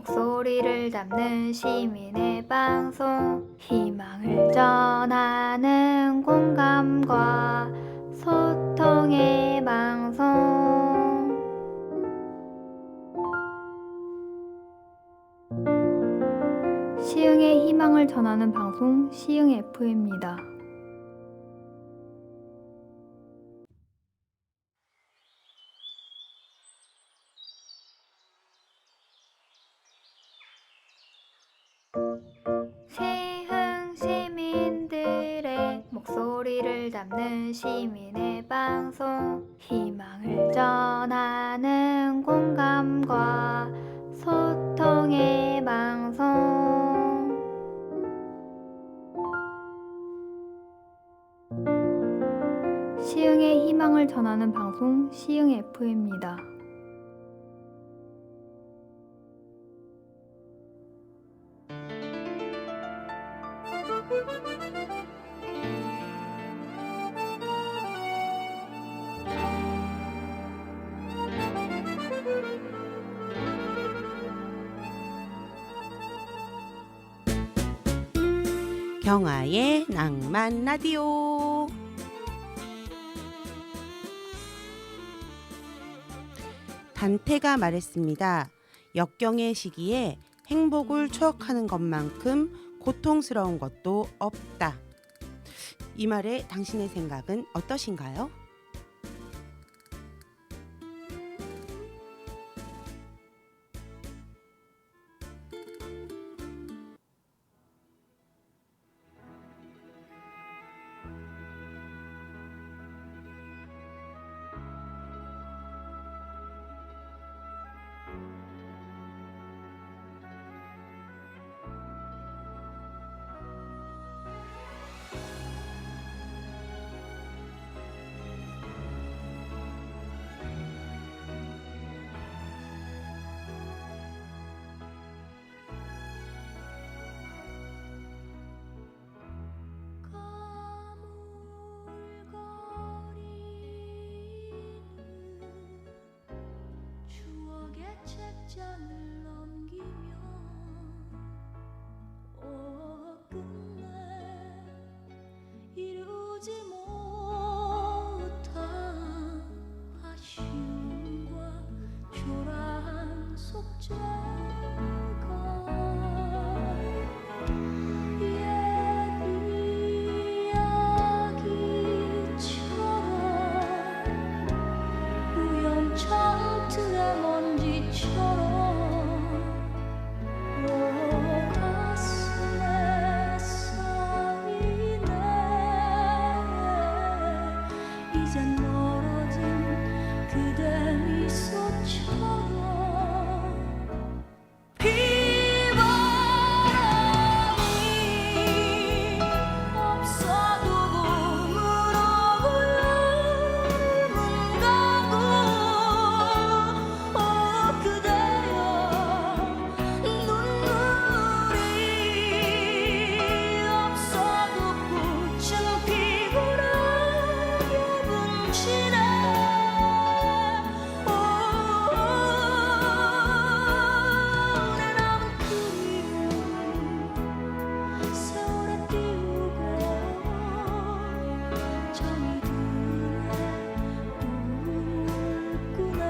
목소리를 담는 시민의 방송, 희망을 전하는 공감과 소통의 방송. 시흥의 희망을 전하는 방송, 시흥 FM입니다. 시흥 시민들의 목소리를 담는 시민의 방송, 희망을 전하는 공감과 소통의 방송. 시흥의 희망을 전하는 방송, 시흥 FM입니다. 경아의 낭만 라디오. 단테가 말했습니다. 역경의 시기에 행복을 추억하는 것만큼 고통스러운 것도 없다. 이 말에 당신의 생각은 어떠신가요? 책장을 넘기며 끝내 이루지 못한 아쉬움과 초라한 속죄가 옛 이야기처럼 우연찮게 먼지처럼 가슴에 쌓이네. 이젠 멀어진 그대 미소처럼 비바람이 없어도 봄으로 여름은 가고 그대여 눈물이 없어도 꽃은 피고라 여분 지네. 내 남은 그리움 세월에 띄우고 잠이 드네 꿈을 꾸네.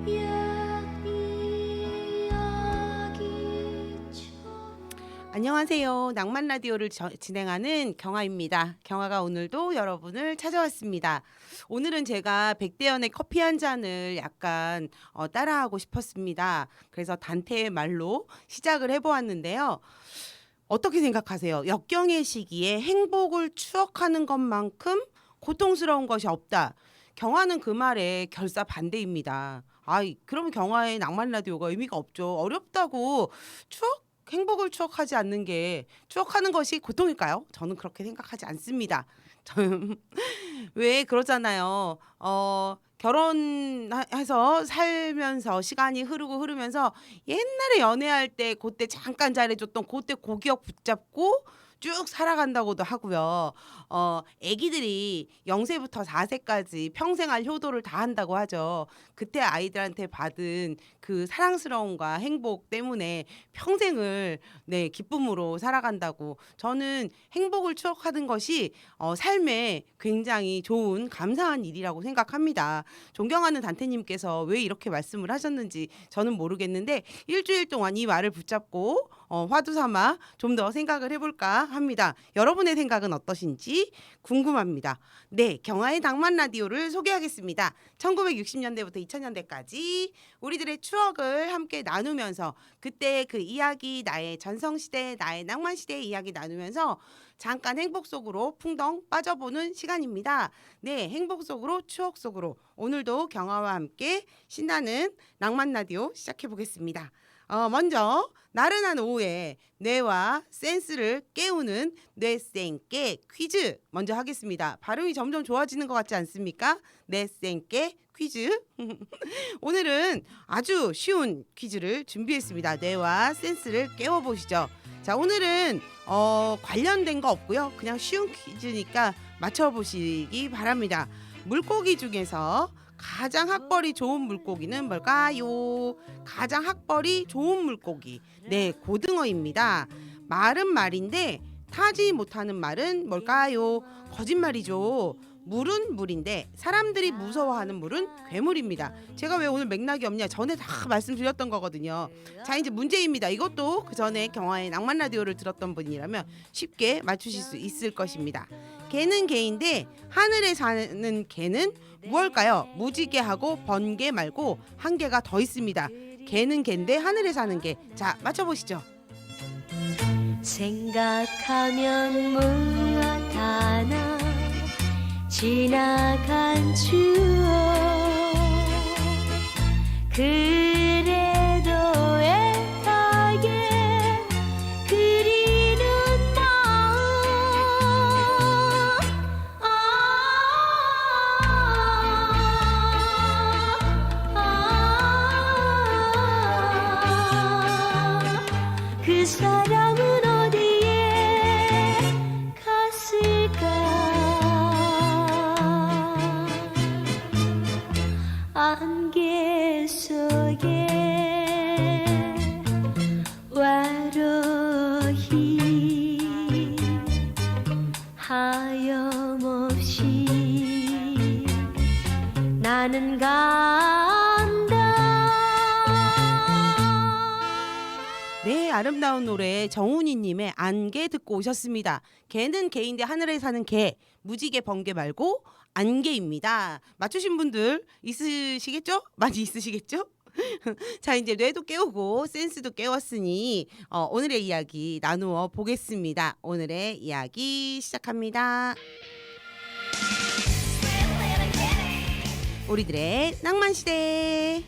옛 이야기처럼 안녕하세요. 낭만 라디오를 진행하는 경아입니다. 경아가 오늘도 여러분을 찾아왔습니다. 오늘은 제가 백대연의 커피 한 잔을 약간 따라하고 싶었습니다. 그래서 단테의 말로 시작을 해보았는데요. 어떻게 생각하세요? 역경의 시기에 행복을 추억하는 것만큼 고통스러운 것이 없다. 경아는 그 말에 결사 반대입니다. 그러면 경화의 낭만 라디오가 의미가 없죠. 어렵다고 행복을 추억하지 않는 게 추억하는 것이 고통일까요? 저는 그렇게 생각하지 않습니다. 저는 왜 그러잖아요. 결혼해서 살면서 시간이 흐르면서 옛날에 연애할 때 그때 잠깐 잘해줬던 그때 고기억 붙잡고 쭉 살아간다고도 하고요. 아기들이 0세부터 4세까지 평생 할 효도를 다 한다고 하죠. 그때 아이들한테 받은 그 사랑스러움과 행복 때문에 평생을 기쁨으로 살아간다고. 저는 행복을 추억하는 것이 삶에 굉장히 좋은 감사한 일이라고 생각합니다. 존경하는 단테님께서 왜 이렇게 말씀을 하셨는지 저는 모르겠는데 일주일 동안 이 말을 붙잡고 화두 삼아 좀 더 생각을 해볼까 합니다. 여러분의 생각은 어떠신지 궁금합니다. 네, 경화의 낭만 라디오를 소개하겠습니다. 1960년대부터 2000년대까지 우리들의 추억을 함께 나누면서 그때 그 이야기, 나의 전성시대, 나의 낭만시대의 이야기 나누면서 잠깐 행복 속으로 풍덩 빠져보는 시간입니다. 네, 행복 속으로 추억 속으로 오늘도 경화와 함께 신나는 낭만 라디오 시작해 보겠습니다. 먼저 나른한 오후에 뇌와 센스를 깨우는 뇌생깨 퀴즈 먼저 하겠습니다. 발음이 점점 좋아지는 것 같지 않습니까? 뇌생깨 퀴즈. 오늘은 아주 쉬운 퀴즈를 준비했습니다. 뇌와 센스를 깨워보시죠. 자, 오늘은 관련된 거 없고요. 그냥 쉬운 퀴즈니까 맞춰보시기 바랍니다. 물고기 중에서 가장 학벌이 좋은 물고기는 뭘까요? 가장 학벌이 좋은 물고기. 네, 고등어입니다. 말은 말인데 타지 못하는 말은 뭘까요? 거짓말이죠. 물은 물인데 사람들이 무서워하는 물은 괴물입니다. 제가 왜 오늘 맥락이 없냐? 전에 다 말씀드렸던 거거든요. 자, 이제 문제입니다. 이것도 그 전에 경화의 낭만 라디오를 들었던 분이라면 쉽게 맞추실 수 있을 것입니다. 개는 개인데 하늘에 사는 개는 무엇일까요? 무지개하고 번개 말고 한 개가 더 있습니다. 개는 개인데 하늘에 사는 개. 자, 맞춰보시죠. 생각하면 무엇 하나 지나간 추억 그래도 애타게 그리는 마음 그 사랑은 어디에 갔을까 안개 속에 외로이 하염없이 나는 간다. 네, 아름다운 노래 정훈이님의 안개 듣고 오셨습니다. 개는 개인데 하늘에 사는 개, 무지개 번개 말고 안개입니다. 맞추신 분들 있으시겠죠? 많이 있으시겠죠? 자, 이제 뇌도 깨우고 센스도 깨웠으니 오늘의 이야기 나누어 보겠습니다. 오늘의 이야기 시작합니다. 우리들의 낭만시대.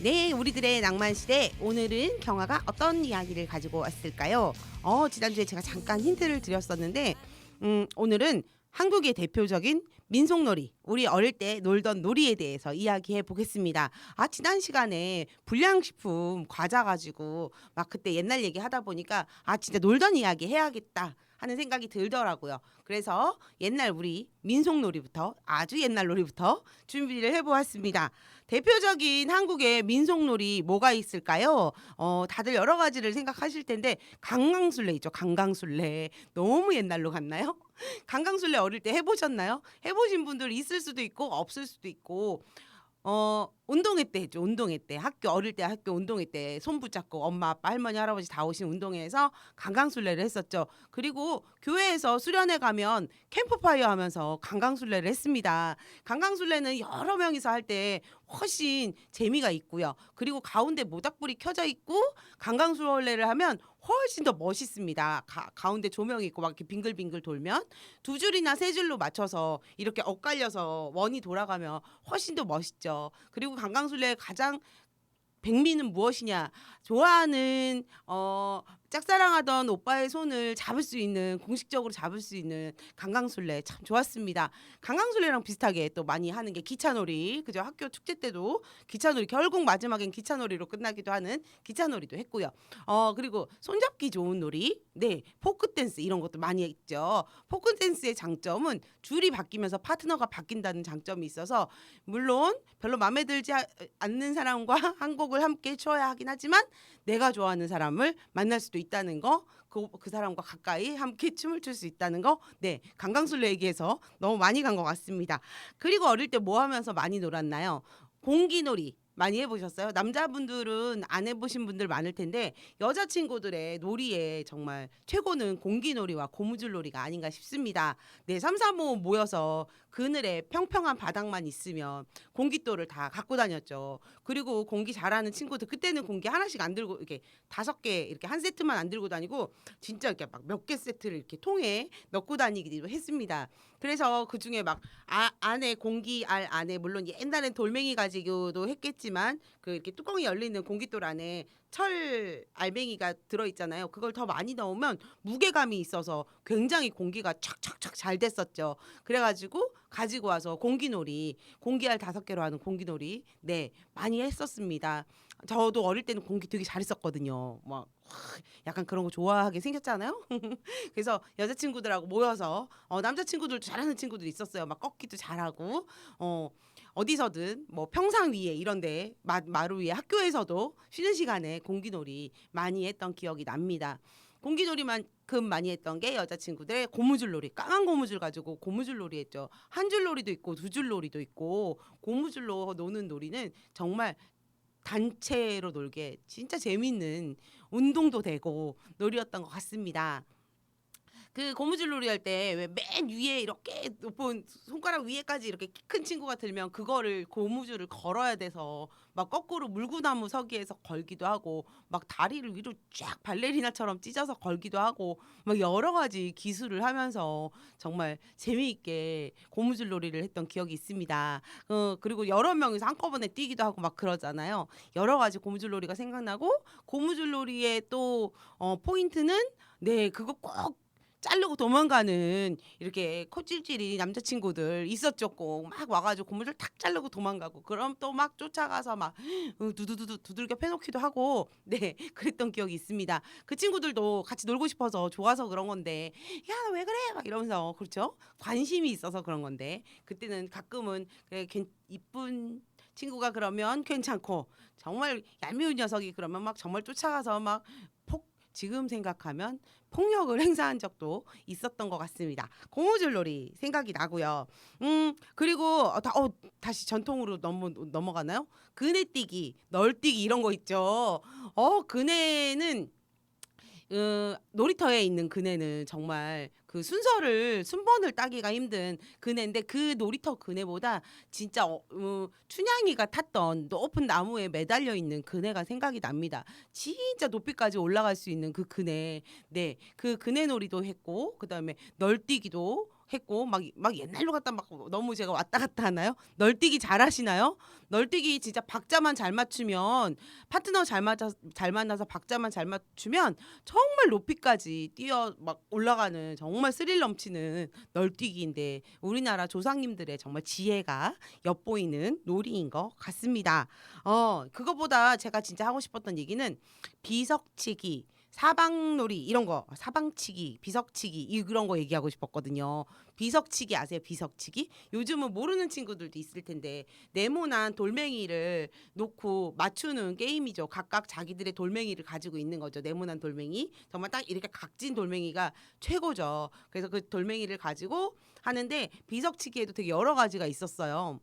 네, 우리들의 낭만시대. 오늘은 경화가 어떤 이야기를 가지고 왔을까요? 지난주에 제가 잠깐 힌트를 드렸었는데 오늘은 한국의 대표적인 민속놀이, 우리 어릴 때 놀던 놀이에 대해서 이야기해 보겠습니다. 지난 시간에 불량식품 과자 가지고 막 그때 옛날 얘기 하다 보니까 진짜 놀던 이야기 해야겠다 하는 생각이 들더라고요. 그래서 옛날 우리 민속놀이부터, 아주 옛날 놀이부터 준비를 해보았습니다. 대표적인 한국의 민속놀이 뭐가 있을까요? 다들 여러 가지를 생각하실 텐데 강강술래 있죠. 강강술래. 너무 옛날로 갔나요? 강강술래 어릴 때 해보셨나요? 해보신 분들 있을 수도 있고 없을 수도 있고 운동회 때 했죠. 운동회 때 어릴 때 학교 운동회 때 손 붙잡고 엄마 아빠 할머니 할아버지 다 오신 운동회에서 강강술래를 했었죠. 그리고 교회에서 수련회 가면 캠프파이어 하면서 강강술래를 했습니다. 강강술래는 여러 명이서 할 때 훨씬 재미가 있고요. 그리고 가운데 모닥불이 켜져 있고 강강술래를 하면 훨씬 더 멋있습니다. 가운데 조명이 있고 막 이렇게 빙글빙글 돌면 두 줄이나 세 줄로 맞춰서 이렇게 엇갈려서 원이 돌아가면 훨씬 더 멋있죠. 그리고 강강술래의 가장 백미는 무엇이냐? 좋아하는 짝사랑하던 오빠의 손을 잡을 수 있는, 공식적으로 잡을 수 있는 강강술래 참 좋았습니다. 강강술래랑 비슷하게 또 많이 하는 게 기차놀이. 그죠? 학교 축제 때도 기차놀이, 결국 마지막엔 기차놀이로 끝나기도 하는 기차놀이도 했고요. 그리고 손잡기 좋은 놀이. 네, 포크 댄스 이런 것도 많이 했죠. 포크 댄스의 장점은 줄이 바뀌면서 파트너가 바뀐다는 장점이 있어서 물론 별로 마음에 들지 않는 사람과 한 곡을 함께 추어야 하긴 하지만 내가 좋아하는 사람을 만날 수도 있다는 거, 그 사람과 가까이 함께 춤을 출 수 있다는 거, 네, 강강술래 얘기해서 너무 많이 간 것 같습니다. 그리고 어릴 때 뭐 하면서 많이 놀았나요? 공기놀이 많이 해보셨어요? 남자분들은 안 해보신 분들 많을 텐데 여자친구들의 놀이에 정말 최고는 공기놀이와 고무줄놀이가 아닌가 싶습니다. 네, 3, 4, 5 모여서 그늘에 평평한 바닥만 있으면 공깃돌을 다 갖고 다녔죠. 그리고 공기 잘하는 친구들, 그때는 공기 하나씩 안 들고 이렇게 5개 이렇게 한 세트만 안 들고 다니고 진짜 이렇게 막 몇 개 세트를 이렇게 통에 넣고 다니기도 했습니다. 그래서 그 중에 막 안에 공기 알 안에 물론 옛날엔 돌멩이 가지고도 했겠지만 그 이렇게 뚜껑이 열리는 공깃돌 안에 철 알맹이가 들어 있잖아요. 그걸 더 많이 넣으면 무게감이 있어서 굉장히 공기가 촥촥촥 잘 됐었죠. 그래가지고 가지고 와서 공기놀이, 공기알 5개로 하는 공기놀이, 네, 많이 했었습니다. 저도 어릴 때는 공기 되게 잘했었거든요. 막 약간 그런 거 좋아하게 생겼잖아요. 그래서 여자친구들하고 모여서 남자친구들도 잘하는 친구들이 있었어요. 막 꺾기도 잘하고 어디서든 뭐 평상 위에 이런데 마루 위에 학교에서도 쉬는 시간에 공기놀이 많이 했던 기억이 납니다. 공기놀이만큼 많이 했던 게 여자친구들의 고무줄놀이, 까만 고무줄 가지고 고무줄놀이 했죠. 한 줄놀이도 있고 두 줄놀이도 있고 고무줄로 노는 놀이는 정말 단체로 놀게 진짜 재밌는 운동도 되고 놀이였던 것 같습니다. 그 고무줄놀이 할 때 왜 맨 위에 이렇게 높은 손가락 위에까지 이렇게 키 큰 친구가 들면 그거를 고무줄을 걸어야 돼서 막 거꾸로 물구나무 서기에서 걸기도 하고 막 다리를 위로 쫙 발레리나처럼 찢어서 걸기도 하고 막 여러 가지 기술을 하면서 정말 재미있게 고무줄놀이를 했던 기억이 있습니다. 그리고 여러 명이서 한꺼번에 뛰기도 하고 막 그러잖아요. 여러 가지 고무줄놀이가 생각나고 고무줄놀이의 또 포인트는 네, 그거 꼭 자르고 도망가는 이렇게 코찔찔이 남자친구들 있었죠. 꼭 막 와가지고 고무줄 탁 자르고 도망가고 그럼 또 막 쫓아가서 막 두두두두 두들겨 패놓기도 하고 네, 그랬던 기억이 있습니다. 그 친구들도 같이 놀고 싶어서 좋아서 그런 건데 야, 너 왜 그래? 막 이러면서 그렇죠. 관심이 있어서 그런 건데 그때는 가끔은 그래, 이쁜 친구가 그러면 괜찮고 정말 얄미운 녀석이 그러면 막 정말 쫓아가서 막 지금 생각하면 폭력을 행사한 적도 있었던 것 같습니다. 고무줄놀이 생각이 나고요. 그리고 다시 전통으로 넘어가나요? 그네뛰기, 널뛰기 이런 거 있죠. 그네는 놀이터에 있는 그네는 정말 그 순번을 따기가 힘든 그네인데 그 놀이터 그네보다 진짜 춘향이가 탔던 높은 나무에 매달려 있는 그네가 생각이 납니다. 진짜 높이까지 올라갈 수 있는 그 그네, 네, 그 그네 놀이도 했고 그다음에 널뛰기도 했고 막 옛날로 갔다 막 너무 제가 왔다 갔다 하나요? 널뛰기 잘하시나요? 널뛰기 진짜 박자만 잘 맞추면 파트너 잘 만나서 박자만 잘 맞추면 정말 높이까지 뛰어 막 올라가는 정말 스릴 넘치는 널뛰기인데 우리나라 조상님들의 정말 지혜가 엿보이는 놀이인 것 같습니다. 그거보다 제가 진짜 하고 싶었던 얘기는 비석치기, 사방놀이 이런 거, 사방치기, 비석치기 그런 거 얘기하고 싶었거든요. 비석치기 아세요? 비석치기? 요즘은 모르는 친구들도 있을 텐데 네모난 돌멩이를 놓고 맞추는 게임이죠. 각각 자기들의 돌멩이를 가지고 있는 거죠. 네모난 돌멩이. 정말 딱 이렇게 각진 돌멩이가 최고죠. 그래서 그 돌멩이를 가지고 하는데 비석치기에도 되게 여러 가지가 있었어요.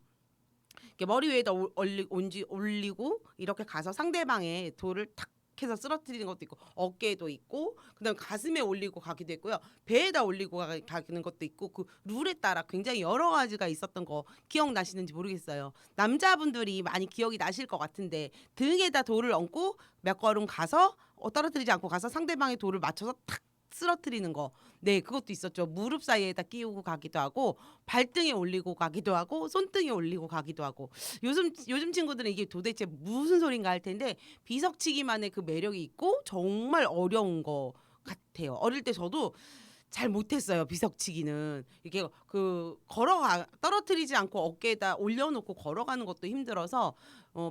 머리 위에다 올리고 이렇게 가서 상대방의 돌을 탁 해서 쓰러뜨리는 것도 있고 어깨에도 있고 그다음에 가슴에 올리고 가기도 했고요. 배에다 올리고 가는 것도 있고 그 룰에 따라 굉장히 여러 가지가 있었던 거 기억나시는지 모르겠어요. 남자분들이 많이 기억이 나실 것 같은데 등에다 돌을 얹고 몇 걸음 가서 떨어뜨리지 않고 가서 상대방의 돌을 맞춰서 탁 쓰러뜨리는 거. 네, 그것도 있었죠. 무릎 사이에다 끼우고 가기도 하고 발등에 올리고 가기도 하고 손등에 올리고 가기도 하고. 요즘 친구들은 이게 도대체 무슨 소린가 할 텐데 비석치기만의 그 매력이 있고 정말 어려운 거 같아요. 어릴 때 저도 잘 못했어요. 비석치기는 이게 떨어뜨리지 않고 어깨에다 올려놓고 걸어가는 것도 힘들어서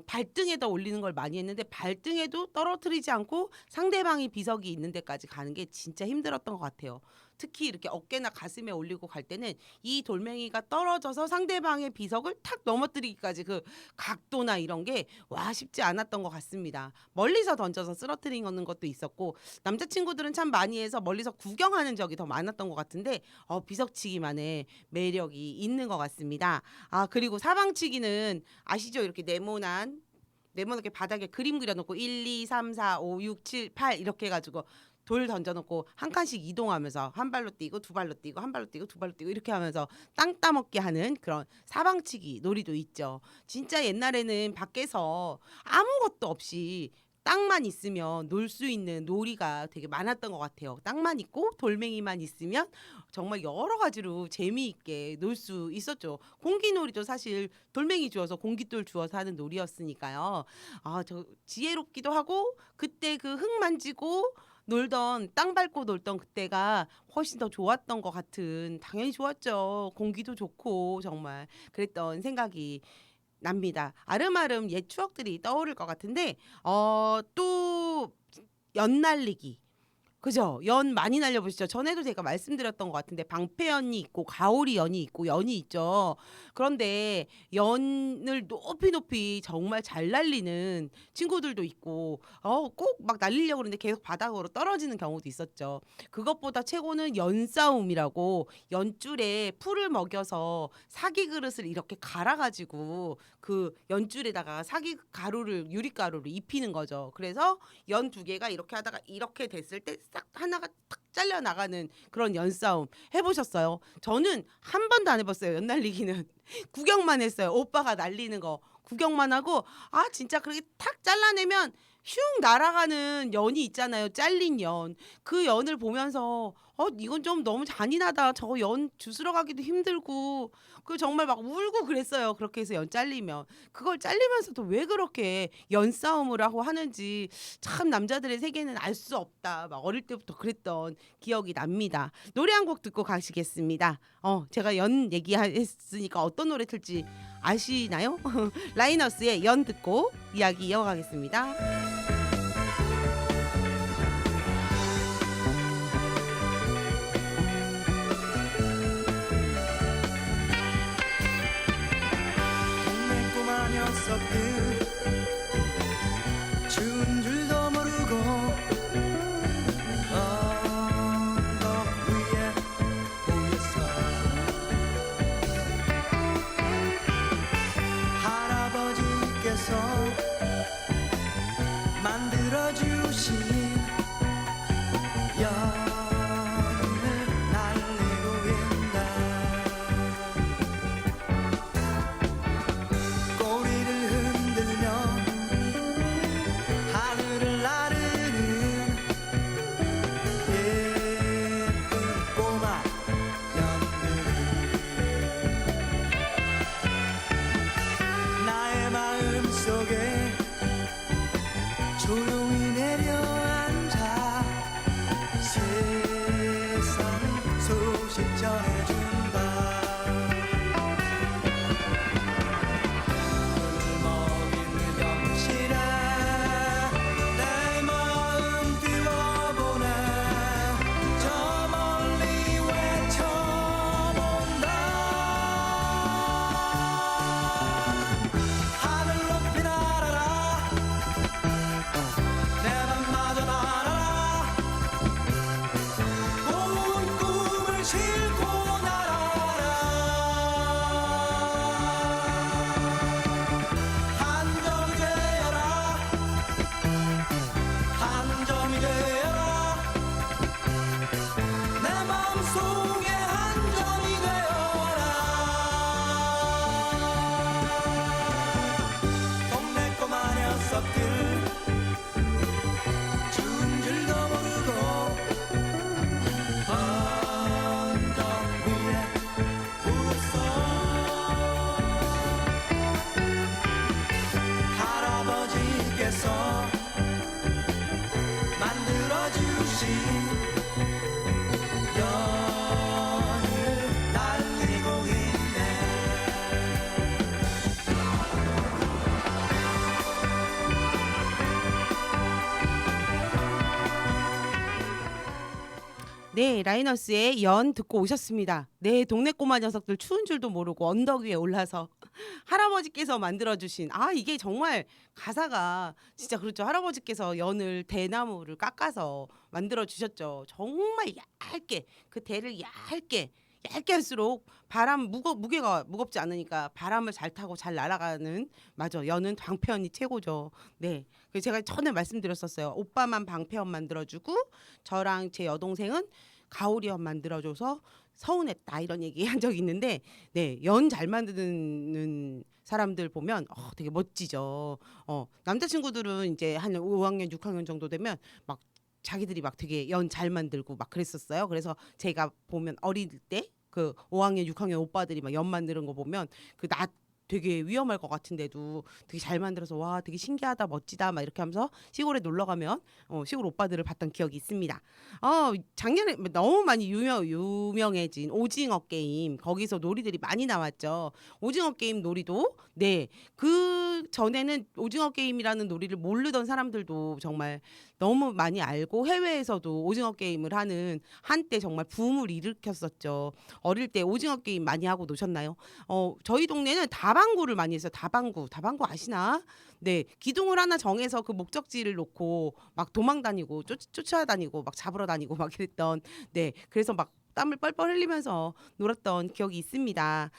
발등에다 올리는 걸 많이 했는데 발등에도 떨어뜨리지 않고 상대방이 비석이 있는 데까지 가는 게 진짜 힘들었던 것 같아요. 특히 이렇게 어깨나 가슴에 올리고 갈 때는 이 돌멩이가 떨어져서 상대방의 비석을 탁 넘어뜨리기까지 그 각도나 이런 게 쉽지 않았던 것 같습니다. 멀리서 던져서 쓰러뜨리는 것도 있었고 남자친구들은 참 많이 해서 멀리서 구경하는 적이 더 많았던 것 같은데 비석치기만의 매력이 있는 것 같습니다. 그리고 사방치기는 아시죠? 이렇게 네모나게 바닥에 그림 그려놓고 1, 2, 3, 4, 5, 6, 7, 8 이렇게 해가지고 돌 던져놓고 한 칸씩 이동하면서 한 발로 뛰고 두 발로 뛰고 한 발로 뛰고 두 발로 뛰고 이렇게 하면서 땅 따먹게 하는 그런 사방치기 놀이도 있죠. 진짜 옛날에는 밖에서 아무것도 없이 땅만 있으면 놀 수 있는 놀이가 되게 많았던 것 같아요. 땅만 있고 돌멩이만 있으면 정말 여러 가지로 재미있게 놀 수 있었죠. 공기놀이도 사실 돌멩이 주워서 공깃돌 주워서 하는 놀이였으니까요. 저 지혜롭기도 하고 그때 그 흙 만지고 놀던 땅 밟고 놀던 그때가 훨씬 더 좋았던 것 같은 당연히 좋았죠. 공기도 좋고 정말 그랬던 생각이 납니다. 아름아름 옛 추억들이 떠오를 것 같은데 또 연날리기 그죠? 연 많이 날려보시죠? 전에도 제가 말씀드렸던 것 같은데 방패연이 있고 가오리 연이 있고 연이 있죠. 그런데 연을 높이 정말 잘 날리는 친구들도 있고 꼭 막 날리려고 그러는데 계속 바닥으로 떨어지는 경우도 있었죠. 그것보다 최고는 연싸움이라고 연줄에 풀을 먹여서 사기 그릇을 이렇게 갈아가지고 그 연줄에다가 유리가루를 입히는 거죠. 그래서 연 두 개가 이렇게 하다가 이렇게 됐을 때 싹 하나가 탁 잘려 나가는 그런 연싸움 해보셨어요? 저는 한 번도 안 해봤어요. 연 날리기는 구경만 했어요. 오빠가 날리는 거 구경만 하고 진짜 그렇게 탁 잘라내면 슝 날아가는 연이 있잖아요. 잘린 연. 그 연을 보면서 이건 좀 너무 잔인하다. 저거 연 주스러 가기도 힘들고 정말 막 울고 그랬어요. 그렇게 해서 연 잘리면. 그걸 잘리면서도 왜 그렇게 연싸움을 하고 하는지 참 남자들의 세계는 알 수 없다. 막 어릴 때부터 그랬던 기억이 납니다. 노래 한 곡 듣고 가시겠습니다. 제가 연 얘기했으니까 어떤 노래 틀지 아시나요? 라이너스의 연 듣고 이야기 이어가겠습니다. 동네 꼬마 녀석들 추운 줄도 모르고 언덕 위에 모였어. 할아버지께서 만들어주신 연을 날리고 있다. 꼬리를 흔들며 하늘을 나르는 예쁜 꼬마 연들이 나의 마음속에 조용히 내려앉아 세상 소식 전해준다. 먹이는 병실에 내 마음 띄워보내. 저 멀리 외쳐본다. 하늘 높이 날아라 네, 라이너스의 연 듣고 오셨습니다. 네, 동네 꼬마 녀석들 추운 줄도 모르고 언덕 위에 올라서 할아버지께서 만들어주신 이게 정말 가사가 진짜 그렇죠. 할아버지께서 연을 대나무를 깎아서 만들어 주셨죠. 정말 얇게 그 대를 얇게 할수록 바람 무게가 무겁지 않으니까 바람을 잘 타고 잘 날아가는 맞아. 연은 방패연이 최고죠. 네. 그래서 제가 전에 말씀드렸었어요. 오빠만 방패연 만들어주고 저랑 제 여동생은 가오리연 만들어줘서 서운했다 이런 얘기 한 적이 있는데 네, 연 잘 만드는 사람들 보면 되게 멋지죠. 남자친구들은 이제 한 5학년, 6학년 정도 되면 막 자기들이 막 되게 연 잘 만들고 막 그랬었어요. 그래서 제가 보면 어릴 때 그 5학년, 6학년 오빠들이 막 연 만드는 거 보면 그 나 되게 위험할 것 같은데도 되게 잘 만들어서 와 되게 신기하다 멋지다 막 이렇게 하면서 시골에 놀러 가면 시골 오빠들을 봤던 기억이 있습니다. 작년에 너무 많이 유명해진 오징어 게임 거기서 놀이들이 많이 나왔죠. 오징어 게임 놀이도 네 그 전에는 오징어 게임이라는 놀이를 모르던 사람들도 정말 너무 많이 알고 해외에서도 오징어 게임을 하는 한때 정말 붐을 일으켰었죠. 어릴 때 오징어 게임 많이 하고 노셨나요? 저희 동네는 다방구를 많이 했어요. 다방구 아시나? 네, 기둥을 하나 정해서 그 목적지를 놓고 막 도망 다니고 쫓아다니고 막 잡으러 다니고 막 이랬던 네, 그래서 막 땀을 뻘뻘 흘리면서 놀았던 기억이 있습니다.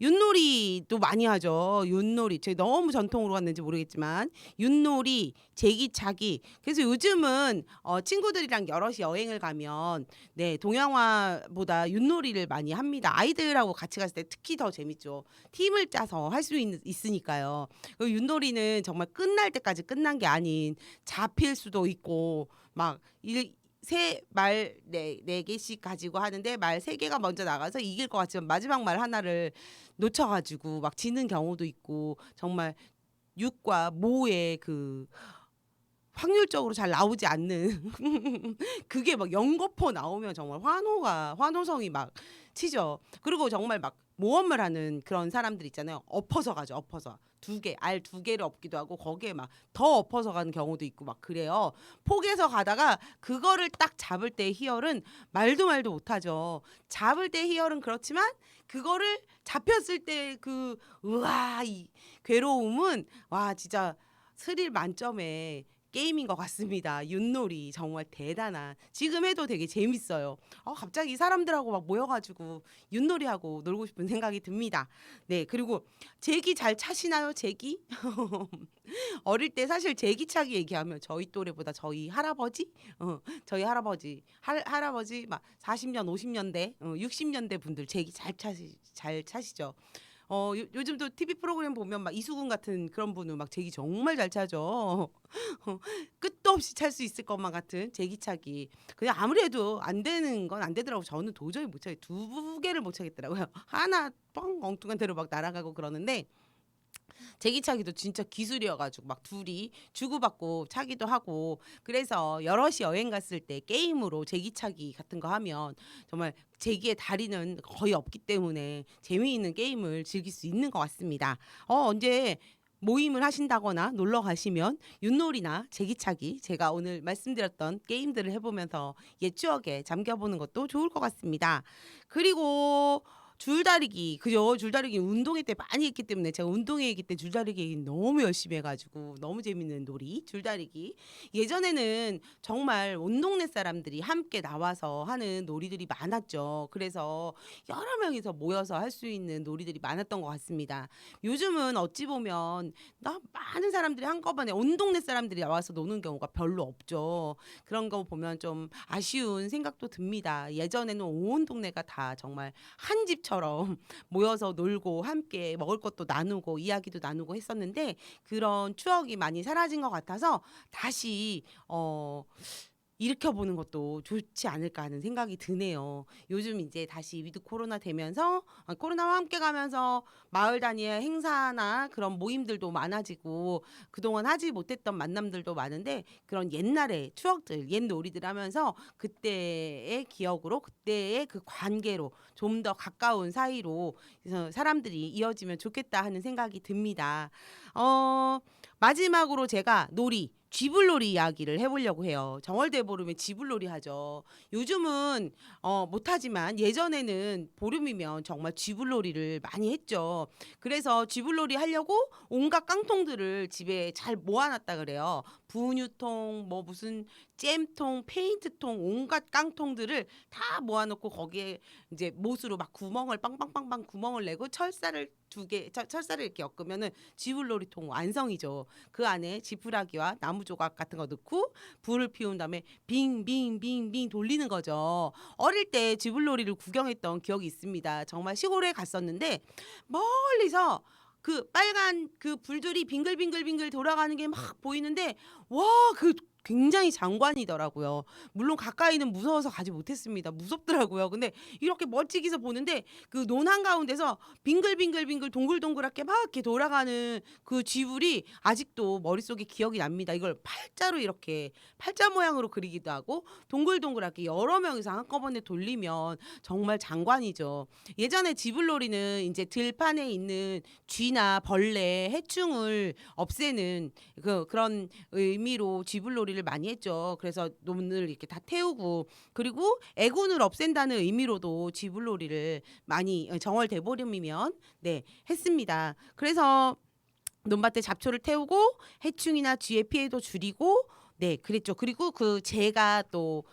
윷놀이도 많이 하죠. 윷놀이. 제가 너무 전통으로 갔는지 모르겠지만 윷놀이, 제기차기. 그래서 요즘은 친구들이랑 여럿이 여행을 가면 네, 동양화보다 윷놀이를 많이 합니다. 아이들하고 같이 갔을 때 특히 더 재밌죠. 팀을 짜서 할 수 있으니까요. 윷놀이는 정말 끝날 때까지 끝난 게 아닌 잡힐 수도 있고 막 네 개씩 가지고 하는데 말 세 개가 먼저 나가서 이길 것 같지만 마지막 말 하나를 놓쳐가지고 막 지는 경우도 있고 정말 육과 모의 그 확률적으로 잘 나오지 않는 그게 막 연거포 나오면 정말 환호성이 막 치죠. 그리고 정말 막 모험을 하는 그런 사람들 있잖아요. 엎어서 가죠. 엎어서 알 두 개를 엎기도 하고 거기에 막 더 엎어서 가는 경우도 있고 막 그래요. 폭에서 가다가 그거를 딱 잡을 때 희열은 말도 못하죠. 잡을 때 희열은 그렇지만 그거를 잡혔을 때 그 우와 이 괴로움은 와 진짜 스릴 만점의 게임인 것 같습니다. 윷놀이 정말 대단한. 지금 해도 되게 재밌어요. 갑자기 사람들하고 막 모여가지고 윷놀이하고 놀고 싶은 생각이 듭니다. 네, 그리고 제기 잘 차시나요? 제기? 어릴 때 사실 제기차기 얘기하면 저희 또래보다 저희 할아버지, 할아버지 막 40년, 50년대, 60년대 분들 제기 잘 차시죠. 요즘도 TV 프로그램 보면 막 이수근 같은 그런 분은 막 제기 정말 잘 차죠. 끝도 없이 찰 수 있을 것만 같은 제기차기. 그냥 아무래도 안 되는 건 안 되더라고. 저는 도저히 못 차게 두 개를 못 차겠더라고요. 하나 뻥 엉뚱한 데로 막 날아가고 그러는데 제기차기도 진짜 기술이어가지고 막 둘이 주고받고 차기도 하고 그래서 여럿이 여행 갔을 때 게임으로 제기차기 같은 거 하면 정말 제기의 다리는 거의 없기 때문에 재미있는 게임을 즐길 수 있는 것 같습니다. 언제 모임을 하신다거나 놀러 가시면 윷놀이나 제기차기 제가 오늘 말씀드렸던 게임들을 해보면서 옛 추억에 잠겨보는 것도 좋을 것 같습니다. 그리고 줄다리기 그죠? 줄다리기 운동회 때 많이 했기 때문에 제가 운동회이기 때 줄다리기 너무 열심히 해가지고 너무 재밌는 놀이 줄다리기. 예전에는 정말 온 동네 사람들이 함께 나와서 하는 놀이들이 많았죠. 그래서 여러 명이서 모여서 할 수 있는 놀이들이 많았던 것 같습니다. 요즘은 어찌 보면 많은 사람들이 한꺼번에 온 동네 사람들이 나와서 노는 경우가 별로 없죠. 그런 거 보면 좀 아쉬운 생각도 듭니다. 예전에는 온 동네가 다 정말 한 집처럼 모여서 놀고 함께 먹을 것도 나누고 이야기도 나누고 했었는데 그런 추억이 많이 사라진 것 같아서 다시 일으켜보는 것도 좋지 않을까 하는 생각이 드네요. 요즘 이제 다시 위드 코로나 되면서 코로나와 함께 가면서 마을 단위의 행사나 그런 모임들도 많아지고 그동안 하지 못했던 만남들도 많은데 그런 옛날의 추억들, 옛 놀이들 하면서 그때의 기억으로 그때의 그 관계로 좀 더 가까운 사이로 사람들이 이어지면 좋겠다 하는 생각이 듭니다. 마지막으로 제가 놀이 쥐불놀이 이야기를 해보려고 해요. 정월대보름에 쥐불놀이 하죠. 요즘은 못하지만 예전에는 보름이면 정말 쥐불놀이를 많이 했죠. 그래서 쥐불놀이 하려고 온갖 깡통들을 집에 잘 모아놨다 그래요. 분유통, 뭐 무슨 잼통, 페인트통, 온갖 깡통들을 다 모아놓고 거기에 이제 못으로 막 구멍을 빵빵빵빵 구멍을 내고 철사를 철사를 이렇게 엮으면은 쥐불놀이통 완성이죠. 그 안에 지푸라기와 나무 조각 같은 거 넣고 불을 피운 다음에 빙빙빙빙 돌리는 거죠. 어릴 때 쥐불놀이를 구경했던 기억이 있습니다. 정말 시골에 갔었는데 멀리서 그 빨간 그 불들이 빙글빙글빙글 돌아가는 게 막 보이는데 와, 그 굉장히 장관이더라고요. 물론 가까이는 무서워서 가지 못했습니다. 무섭더라고요. 근데 이렇게 멀찍이서 보는데 그 논 한가운데서 빙글빙글빙글 동글동글하게 막 이렇게 돌아가는 그 쥐불이 아직도 머릿속에 기억이 납니다. 이걸 팔자로 이렇게 팔자 모양으로 그리기도 하고 동글동글하게 여러 명이서 한꺼번에 돌리면 정말 장관이죠. 예전에 쥐불놀이는 이제 들판에 있는 쥐나 벌레, 해충을 없애는 그런 의미로 쥐불놀이를 많이 했죠. 그래서 논을 이렇게 다 태우고 그리고 애군을 없앤다는 의미로도 쥐불놀이를 많이 정월 대보름이면 했습니다. 그래서 논밭에 잡초를 태우고 해충이나 쥐의 피해도 줄이고 그랬죠. 그리고 그 재가 또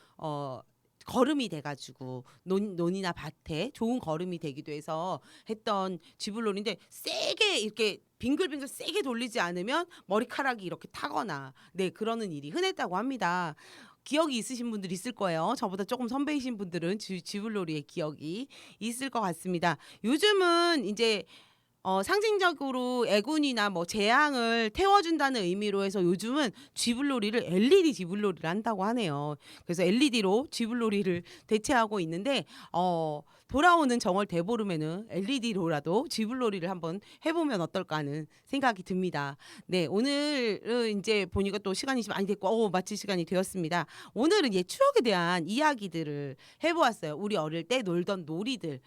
거름이 돼가지고 논이나 밭에 좋은 거름이 되기도 해서 했던 쥐불놀이인데 세게 이렇게 빙글빙글 세게 돌리지 않으면 머리카락이 이렇게 타거나 그러는 일이 흔했다고 합니다. 기억이 있으신 분들 있을 거예요. 저보다 조금 선배이신 분들은 쥐불놀이의 기억이 있을 것 같습니다. 요즘은 이제 상징적으로 애군이나 뭐 재앙을 태워준다는 의미로 해서 요즘은 쥐불놀이를 LED 쥐불놀이를 한다고 하네요. 그래서 LED로 쥐불놀이를 대체하고 있는데 돌아오는 정월 대보름에는 LED로라도 쥐불놀이를 한번 해보면 어떨까 하는 생각이 듭니다. 오늘은 이제 보니까 또 시간이 많이 됐고 마칠 시간이 되었습니다. 오늘은 옛 추억에 대한 이야기들을 해보았어요. 우리 어릴 때 놀던 놀이들.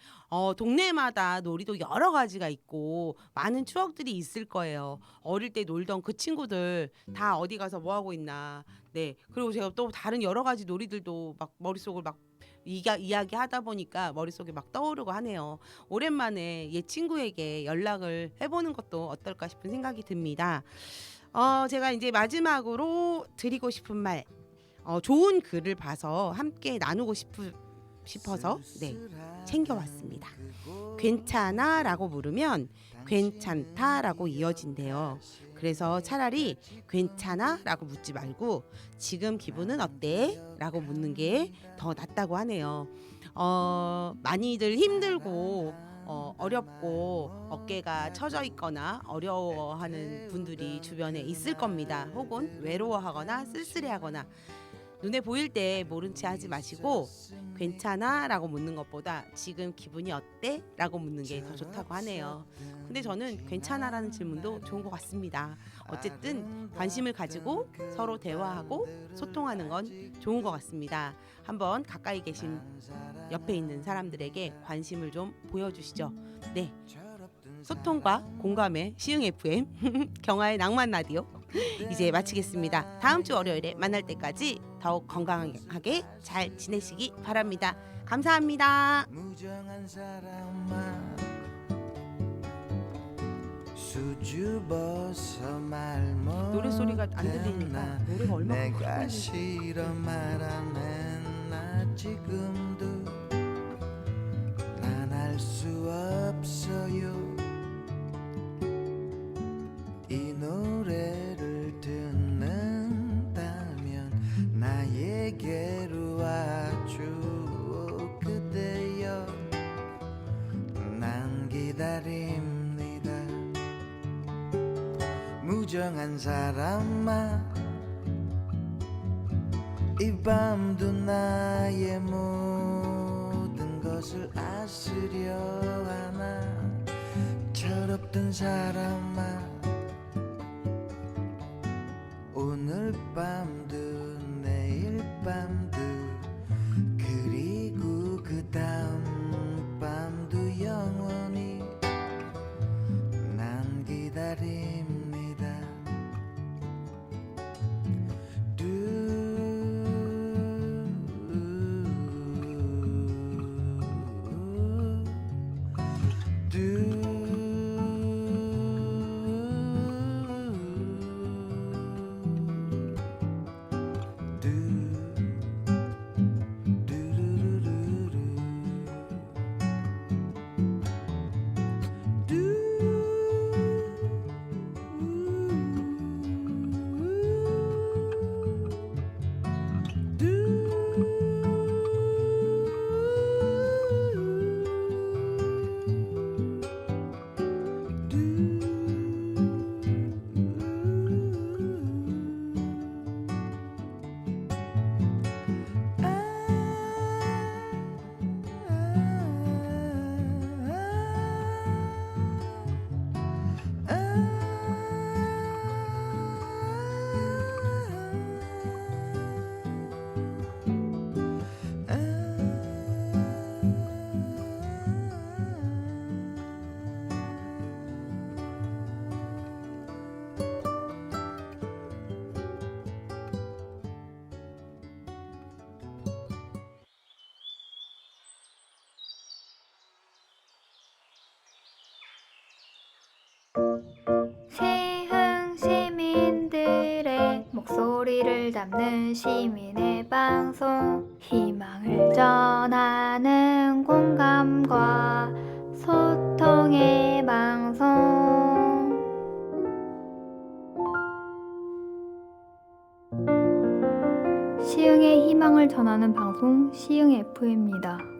동네마다 놀이도 여러 가지가 있고 많은 추억들이 있을 거예요. 어릴 때 놀던 그 친구들 다 어디 가서 뭐 하고 있나. 그리고 제가 또 다른 여러 가지 놀이들도 막 머릿속을 막 이야기하다 보니까 머릿속에 막 떠오르고 하네요. 오랜만에 옛 친구에게 연락을 해보는 것도 어떨까 싶은 생각이 듭니다. 제가 이제 마지막으로 드리고 싶은 말, 좋은 글을 봐서 함께 나누고 싶어서 챙겨왔습니다. 괜찮아 라고 물으면 괜찮다 라고 이어진대요. 그래서 차라리 괜찮아 라고 묻지 말고 지금 기분은 어때? 라고 묻는 게 더 낫다고 하네요. 많이들 힘들고 어렵고 어깨가 처져 있거나 어려워하는 분들이 주변에 있을 겁니다. 혹은 외로워하거나 쓸쓸해하거나 눈에 보일 때 모른 체 하지 마시고 괜찮아 라고 묻는 것보다 지금 기분이 어때? 라고 묻는 게 더 좋다고 하네요. 근데 저는 괜찮아 라는 질문도 좋은 것 같습니다. 어쨌든 관심을 가지고 서로 대화하고 소통하는 건 좋은 것 같습니다. 한번 가까이 계신 옆에 있는 사람들에게 관심을 좀 보여주시죠. 소통과 공감의 시흥 FM 경아의 낭만 라디오 이제 마치겠습니다. 다음 주 월요일에 만날 때까지 더욱 건강하게 잘 지내시기 바랍니다. 감사합니다. 무정한 사람아 수줍어서 말 못했나 노래 소리가 안 들리니까 노래가 얼마나 내가 크고 싫어 말 안 했나 지금도 난 알 수 없어요 이 노래를 듣는다면 나에게로 와줘 그대여 난 기다립니다 무정한 사람아 이 밤도 나의 모든 것을 아시려 하나 철없던 사람아 오늘 밤도 내일 밤도 그리고 그 다음 밤도 영원히 난 기다립니다 시흥 시민들의 목소리를 담는 시민의 방송, 희망을 전하는 공감과 소통의 방송. 시흥의 희망을 전하는 방송, 시흥 FM입니다.